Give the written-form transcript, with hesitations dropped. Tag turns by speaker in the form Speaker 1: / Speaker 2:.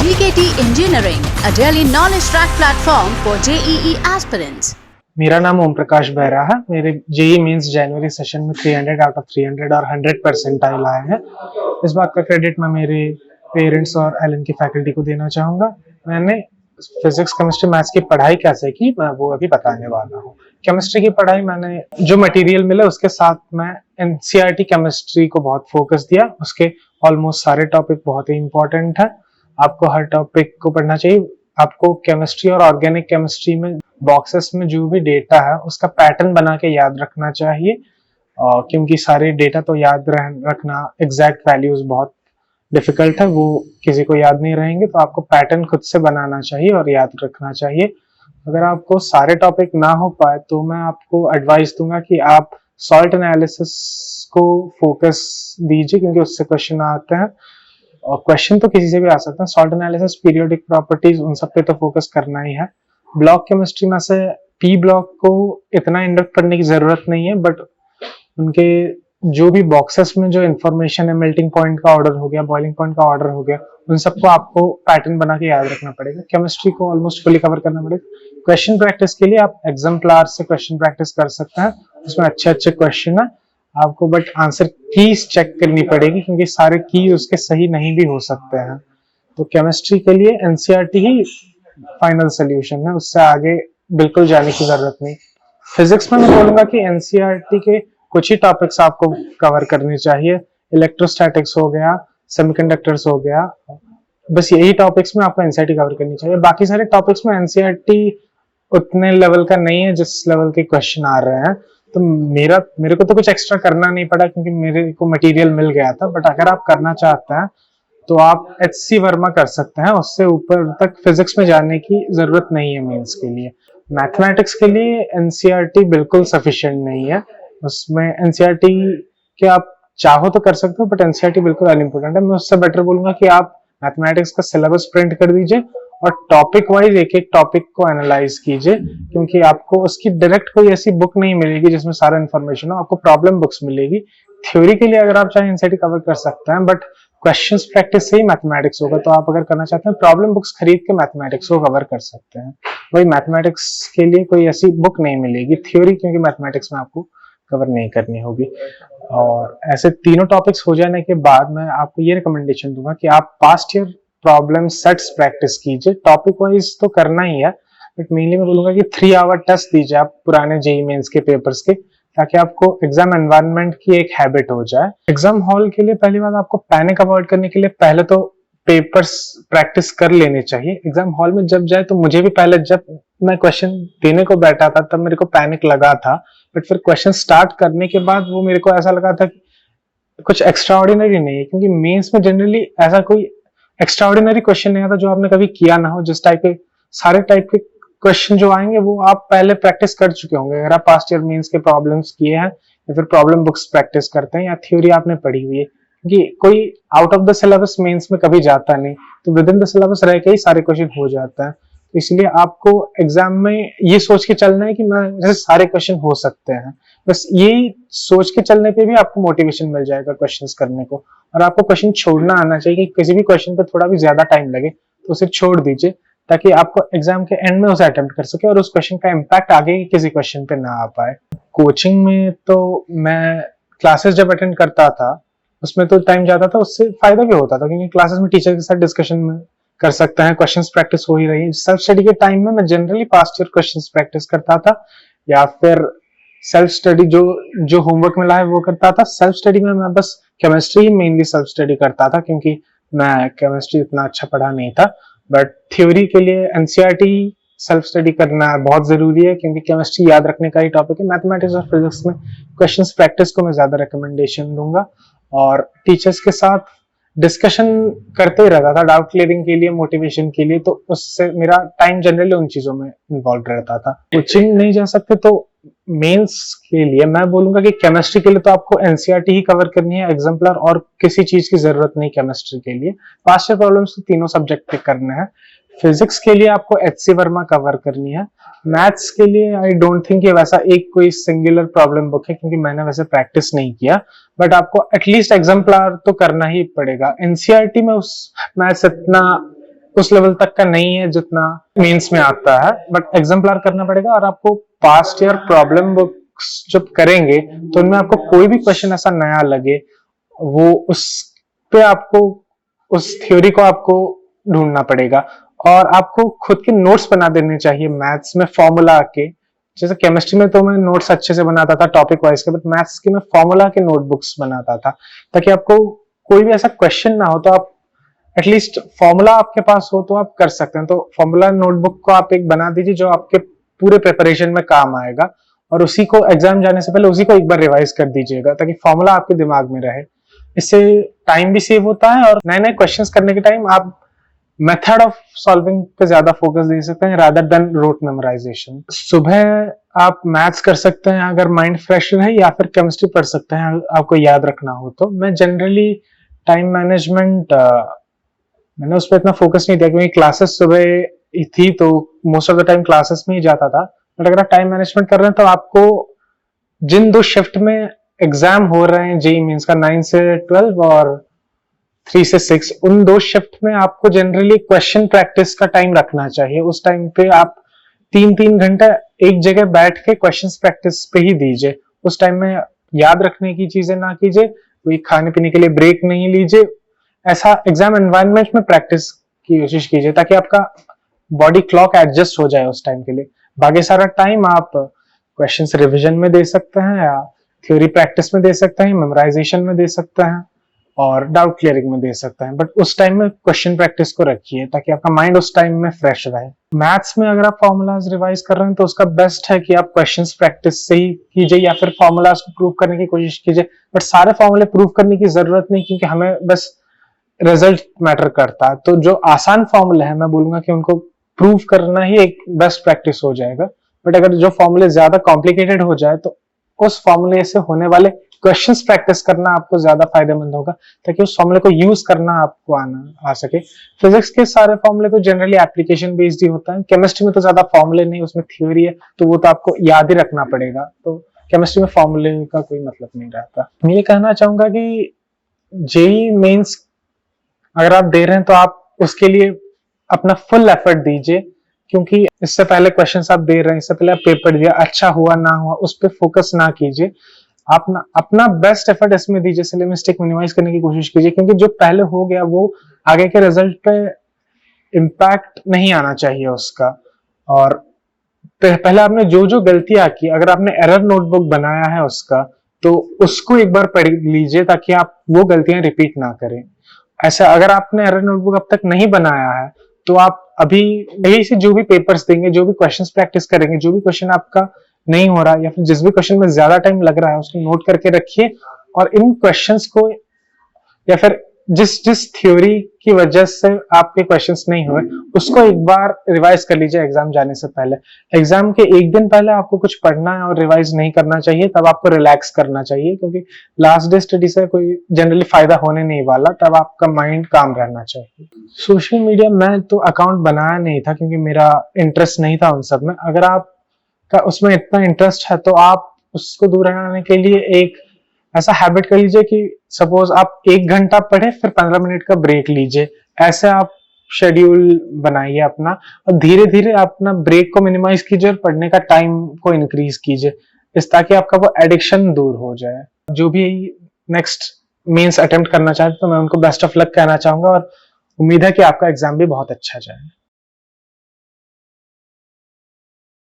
Speaker 1: GKT Engineering, a daily knowledge track platform for JEE aspirants.
Speaker 2: मेरा नाम ओम प्रकाश बहरा है। मेरे जेई मींस जनवरी सेशन में 300 आउट ऑफ 300 और 100 परसेंटाइल आए हैं। इस बात का क्रेडिट मैं मेरे पेरेंट्स और एलन की फैकल्टी को देना चाहूँगा। मैंने फिजिक्स केमिस्ट्री मैथ्स की पढ़ाई कैसे की मैं वो अभी बताने वाला हूँ। केमिस्ट्री की पढ़ाई मैंने जो मटेरियल मिला उसके साथ मैं एनसीईआरटी केमिस्ट्री को बहुत फोकस दिया। उसके ऑलमोस्ट सारे टॉपिक बहुत ही इंपॉर्टेंट है। आपको हर टॉपिक को पढ़ना चाहिए। आपको केमिस्ट्री और ऑर्गेनिक केमिस्ट्री में बॉक्सेस में जो भी डेटा है उसका पैटर्न बना के याद रखना चाहिए, क्योंकि सारे डेटा तो याद रखना एग्जैक्ट वैल्यूज बहुत डिफिकल्ट है, वो किसी को याद नहीं रहेंगे। तो आपको पैटर्न खुद से बनाना चाहिए और याद रखना चाहिए। अगर आपको सारे टॉपिक ना हो पाए तो मैं आपको एडवाइस दूंगा कि आप सॉल्ट एनालिसिस को फोकस दीजिए, क्योंकि उससे क्वेश्चन आते हैं और क्वेश्चन तो किसी से भी आ सकता है। सॉल्ट एनालिसिस, पीरियोडिक प्रॉपर्टीज, उन सब पे तो फोकस करना ही है। ब्लॉक केमिस्ट्री में से पी ब्लॉक को इतना इंडक्ट करने की जरूरत नहीं है, बट उनके जो भी बॉक्सेस में जो इन्फॉर्मेशन है, मेल्टिंग पॉइंट का ऑर्डर हो गया, बॉइलिंग पॉइंट का ऑर्डर हो गया, उन सबको आपको पैटर्न बना के याद रखना पड़ेगा। केमिस्ट्री को ऑलमोस्ट फुली कवर करना पड़ेगा। क्वेश्चन प्रैक्टिस के लिए आप एग्जाम्पलार से क्वेश्चन प्रैक्टिस कर सकते हैं। उसमें अच्छे अच्छे क्वेश्चन है आपको, बट आंसर कीज चेक करनी पड़ेगी, क्योंकि सारे की उसके सही नहीं भी हो सकते हैं। तो केमिस्ट्री के लिए एनसीईआरटी ही फाइनल सोल्यूशन है, उससे आगे बिल्कुल जाने की जरूरत नहीं। फिजिक्स में मैं बोलूंगा कि एनसीईआरटी के कुछ ही टॉपिक्स आपको कवर करने चाहिए। इलेक्ट्रोस्टैटिक्स हो गया, सेमीकंडक्टर्स हो गया, बस यही टॉपिक्स में आपको एनसीईआरटी कवर करनी चाहिए। बाकी सारे टॉपिक्स में एनसीईआरटी उतने लेवल का नहीं है जिस लेवल के क्वेश्चन आ रहे हैं। तो मेरे को तो कुछ एक्स्ट्रा करना नहीं पड़ा, क्योंकि मेरे को मटेरियल मिल गया था। बट अगर आप करना चाहते हैं तो आप एचसी वर्मा कर सकते हैं। उससे ऊपर तक फिजिक्स में जाने की जरूरत नहीं है मेंस के लिए। मैथमेटिक्स के लिए एनसीईआरटी बिल्कुल सफिशिएंट नहीं है। उसमें एनसीईआरटी के आप चाहो तो कर सकते हो, बट एनसीईआरटी बिल्कुल अनइम्पोर्टेंट है। मैं उससे बेटर बोलूंगा कि आप मैथमेटिक्स का सिलेबस प्रिंट कर दीजिए और टॉपिक वाइज एक एक टॉपिक को एनालाइज कीजिए, क्योंकि आपको उसकी डायरेक्ट कोई ऐसी बुक नहीं मिलेगी जिसमें सारा इन्फॉर्मेशन हो। आपको प्रॉब्लम बुक्स मिलेगी। थ्योरी के लिए अगर आप चाहे एनसीईआरटी कवर कर सकते हैं, बट क्वेश्चंस प्रैक्टिस से ही मैथमेटिक्स होगा। तो आप अगर करना चाहते हैं प्रॉब्लम बुक्स खरीद के मैथमेटिक्स को कवर कर सकते हैं। वही मैथमेटिक्स के लिए कोई ऐसी बुक नहीं मिलेगी थ्योरी, क्योंकि मैथमेटिक्स में आपको कवर नहीं करनी होगी। और ऐसे तीनों टॉपिक्स हो जाने के बाद मैं आपको ये रिकमेंडेशन दूंगा कि आप past year problem sets practice कीजिए। टॉपिक वाइज तो करना ही है, बट मेनली मैं बोलूंगा कि 3 आवर टेस्ट दीजिए आप पुराने जेईई मेंस के पेपर्स के, ताकि आपको एग्जाम एनवायरनमेंट की एक हैबिट हो जाए। एग्जाम हॉल के लिए पहली बात, आपको पैनिक अवॉइड करने के लिए पहले तो पेपर्स प्रैक्टिस कर लेने चाहिए। एग्जाम हॉल में जब जाए तो मुझे भी पहले जब मैं क्वेश्चन देने को बैठा था तब मेरे को पैनिक लगा था, बट फिर क्वेश्चन स्टार्ट करने के बाद वो मेरे को ऐसा लगा था कि कुछ एक्स्ट्रा ऑर्डिनरी नहीं है, क्योंकि मेंस में जनरली ऐसा कोई एक्स्ट्रा ऑर्डिनरी क्वेश्चन नहीं आता जो आपने कभी किया ना हो। जिस टाइप के सारे टाइप के क्वेश्चन जो आएंगे वो आप पहले प्रैक्टिस कर चुके होंगे। अगर आप पास्ट ईयर मेंस के प्रॉब्लम्स किए हैं या फिर प्रॉब्लम बुक्स प्रैक्टिस करते हैं या थ्योरी आपने पढ़ी हुई है, क्योंकि कोई out of the syllabus mains में कभी जाता नहीं, तो विद इन द सिलेबस रह के ही सारे क्वेश्चन हो जाता है। इसलिए आपको एग्जाम में ये सोच के चलना है कि मैं जैसे सारे क्वेश्चन हो सकते हैं। बस यही सोच के चलने पे भी आपको मोटिवेशन मिल जाएगा क्वेश्चंस करने को। और आपको क्वेश्चन छोड़ना आना चाहिए कि किसी भी क्वेश्चन पे थोड़ा भी ज्यादा टाइम लगे तो उसे छोड़ दीजिए, ताकि आपको एग्जाम के एंड में उसे अटेम्प्ट कर सके और उस क्वेश्चन का इम्पैक्ट आगे किसी क्वेश्चन पे ना आ पाए। कोचिंग में तो मैं क्लासेस जब अटेंड करता था उसमें तो टाइम जाता था, उससे फायदा भी होता था, क्योंकि क्लासेस में टीचर के साथ डिस्कशन में कर सकते हैं, क्वेश्चंस प्रैक्टिस हो ही रही। सेल्फ स्टडी के टाइम में मैं generally past year questions practice करता था, या फिर सेल्फ स्टडी जो होमवर्क मिला है वो करता था। सेल्फ स्टडी में मैं बस केमिस्ट्री मेनली सेल्फ स्टडी करता था, क्योंकि मैं केमिस्ट्री इतना अच्छा पढ़ा नहीं था। बट थ्योरी के लिए एनसीईआरटी सेल्फ स्टडी करना बहुत जरूरी है, क्योंकि केमिस्ट्री याद रखने का ही टॉपिक है। मैथमेटिक्स और फिजिक्स में क्वेश्चंस प्रैक्टिस को मैं ज्यादा रिकमेंडेशन दूंगा, और टीचर्स के साथ डिस्कशन करते ही रहता था डाउट क्लियरिंग के लिए, मोटिवेशन के लिए। तो उससे मेरा टाइम जनरली उन चीजों में इन्वॉल्व रहता था। कोचिंग नहीं जा सकते तो मेंस के लिए मैं बोलूंगा कि केमिस्ट्री के लिए तो आपको एनसीईआरटी ही कवर करनी है, एग्जाम्पलर और किसी चीज की जरूरत नहीं केमिस्ट्री के लिए। पास्ट ईयर प्रॉब्लम्स तो तीनों सब्जेक्ट पे करने हैं। फिजिक्स के लिए आपको एचसी वर्मा कवर करनी है। मैथ्स के लिए आई डोंट थिंक ये वैसा एक कोई सिंगुलर प्रॉब्लम बुक है, क्योंकि मैंने वैसे प्रैक्टिस नहीं किया, बट आपको एटलीस्ट एग्जाम्पलर तो करना ही पड़ेगा। एनसीईआरटी में उस मैथ्स इतना उस लेवल तक का नहीं है जितना मेंस में आता है, बट एग्जाम्पलर करना पड़ेगा। और आपको पास्ट ईयर प्रॉब्लम बुक्स जब करेंगे तो उनमें आपको कोई भी क्वेश्चन ऐसा नया लगे, वो उस पे आपको उस थ्योरी को आपको ढूंढना पड़ेगा। और आपको खुद के नोट्स बना देने चाहिए मैथ्स में फॉर्मूला के। जैसे केमिस्ट्री में तो मैं नोट्स अच्छे से बनाता था टॉपिक वाइज के, बट मैथ्स के मैं फॉर्मूला के नोटबुक्स बनाता था, ताकि आपको कोई भी ऐसा क्वेश्चन ना हो तो आप एटलीस्ट फॉर्मूला आपके पास हो तो आप कर सकते हैं। तो फॉर्मूला नोटबुक को आप एक बना दीजिए जो आपके पूरे प्रिपरेशन में काम आएगा, और उसी को एग्जाम जाने से पहले उसी को एक बार रिवाइज कर दीजिएगा, ताकि फॉर्मूला आपके दिमाग में रहे। इससे टाइम भी सेव होता है, और नए नए क्वेश्चंस करने के टाइम आप मेथड ऑफ सॉल्विंग पे ज्यादा फोकस दे सकते हैं रादर देन रोट मेमोराइजेशन। सुबह आप मैथ्स कर सकते हैं अगर माइंड फ्रेश रहे, या फिर केमिस्ट्री पढ़ सकते हैं आपको याद रखना हो तो। मैं जनरली टाइम मैनेजमेंट मैंने उस पर इतना फोकस नहीं दिया, क्योंकि क्लासेस सुबह थी तो most of the time classes में ही जाता था। बट अगर आप टाइम मैनेजमेंट कर रहे हैं तो आपको जिन 2 शिफ्ट में एग्जाम हो रहे हैं जेई मींस का 9 से 12 और 3 से 6, उन 2 शिफ्ट में आपको जनरली क्वेश्चन प्रैक्टिस का टाइम रखना चाहिए। उस टाइम पे आप 3-3 घंटे एक जगह बैठ के क्वेश्चन प्रैक्टिस पे ही दीजिए। उस टाइम में याद रखने की चीजें ना कीजिए, कोई खाने पीने के लिए ब्रेक नहीं लीजिए। ऐसा एग्जाम एनवायरनमेंट में प्रैक्टिस की कोशिश कीजिए ताकि आपका बॉडी क्लॉक एडजस्ट हो जाए उस टाइम के लिए। बाकी सारा टाइम आप क्वेश्चंस रिवीजन में दे सकते हैं, या थ्योरी प्रैक्टिस में दे सकते हैं, मेमोराइजेशन में दे सकते हैं, और डाउट क्लियरिंग में दे सकते हैं। बट उस टाइम में क्वेश्चन प्रैक्टिस को रखिए ताकि आपका माइंड उस टाइम में फ्रेश रहे। मैथ्स में अगर आप फॉर्मूलाज रिवाइज कर रहे हैं तो उसका बेस्ट है कि आप क्वेश्चंस प्रैक्टिस से ही कीजिए, या फिर फॉर्मूलाज को प्रूव करने की कोशिश कीजिए। बट सारे फॉर्मूले प्रूव करने की जरूरत नहीं, क्योंकि हमें बस रिजल्ट मैटर करता है। तो जो आसान फॉर्मूले है मैं बोलूंगा कि उनको प्रूव करना ही एक बेस्ट प्रैक्टिस हो जाएगा। बट अगर जो फॉर्मूले ज्यादा कॉम्प्लिकेटेड हो जाए तो उस फॉर्मूले से होने वाले क्वेश्चंस प्रैक्टिस करना आपको ज्यादा फायदेमंद होगा, ताकि उस फॉर्मूले को यूज करना आपको आ सके। फिजिक्स के सारे फॉर्मूले तो जनरली एप्लीकेशन बेस्ड ही होता है। केमिस्ट्री में तो ज्यादा फॉर्मूले नहीं, उसमें थ्योरी है, तो वो तो आपको याद ही रखना पड़ेगा। तो केमिस्ट्री में फॉर्मूले का कोई मतलब नहीं रहता। मैं ये कहना चाहूंगा कि जेई मेंस अगर आप दे रहे हैं तो आप उसके लिए अपना फुल एफर्ट दीजिए, क्योंकि इससे पहले क्वेश्चंस आप दे रहे हैं, इससे पहले आप पेपर दिया, अच्छा हुआ ना हुआ उस पर फोकस ना कीजिए। आप अपना बेस्ट एफर्ट इसमें दीजिए, सिले मिस्टेक मिनिमाइज करने की कोशिश कीजिए, क्योंकि जो पहले हो गया वो आगे के रिजल्ट पे इम्पैक्ट नहीं आना चाहिए उसका। और पहले आपने जो जो गलतियां की, अगर आपने एरर नोटबुक बनाया है उसका, तो उसको एक बार पढ़ लीजिए ताकि आप वो गलतियां रिपीट ना करें। ऐसा अगर आपने एरर नोटबुक अब तक नहीं बनाया है तो आप अभी यही से जो भी पेपर्स देंगे, जो भी क्वेश्चंस प्रैक्टिस करेंगे, जो भी क्वेश्चन आपका नहीं हो रहा, या फिर जिस भी क्वेश्चन में ज्यादा टाइम लग रहा है उसको नोट करके रखिए। और इन क्वेश्चंस को, या फिर जिस थ्योरी की वजह से आपके क्वेश्चंस नहीं हुए, उसको एक बार रिवाइज कर लीजिए एग्जाम जाने से पहले। एग्जाम के एक दिन पहले आपको कुछ पढ़ना है और रिवाइज नहीं करना चाहिए, तब आपको रिलैक्स करना चाहिए, क्योंकि लास्ट डे स्टडी से कोई जनरली फायदा होने नहीं वाला। तब आपका माइंड काम रहना चाहिए। सोशल मीडिया मैं तो अकाउंट बनाया नहीं था, क्योंकि मेरा इंटरेस्ट नहीं था उन सब में। अगर आपका उसमें इतना इंटरेस्ट है तो आप उसको दूर हटाने के लिए एक ऐसा हैबिट कर लीजिए कि सपोज आप 1 घंटा पढ़े, फिर 15 मिनट का ब्रेक लीजिए। ऐसे आप शेड्यूल बनाइए अपना, और धीरे धीरे अपना ब्रेक को मिनिमाइज कीजिए और पढ़ने का टाइम को इंक्रीज कीजिए, इस ताकि आपका वो एडिक्शन दूर हो जाए। जो भी नेक्स्ट मेंस अटेम्प्ट करना चाहते तो मैं उनको बेस्ट ऑफ लक कहना चाहूंगा, और उम्मीद है कि आपका एग्जाम भी बहुत अच्छा जाए।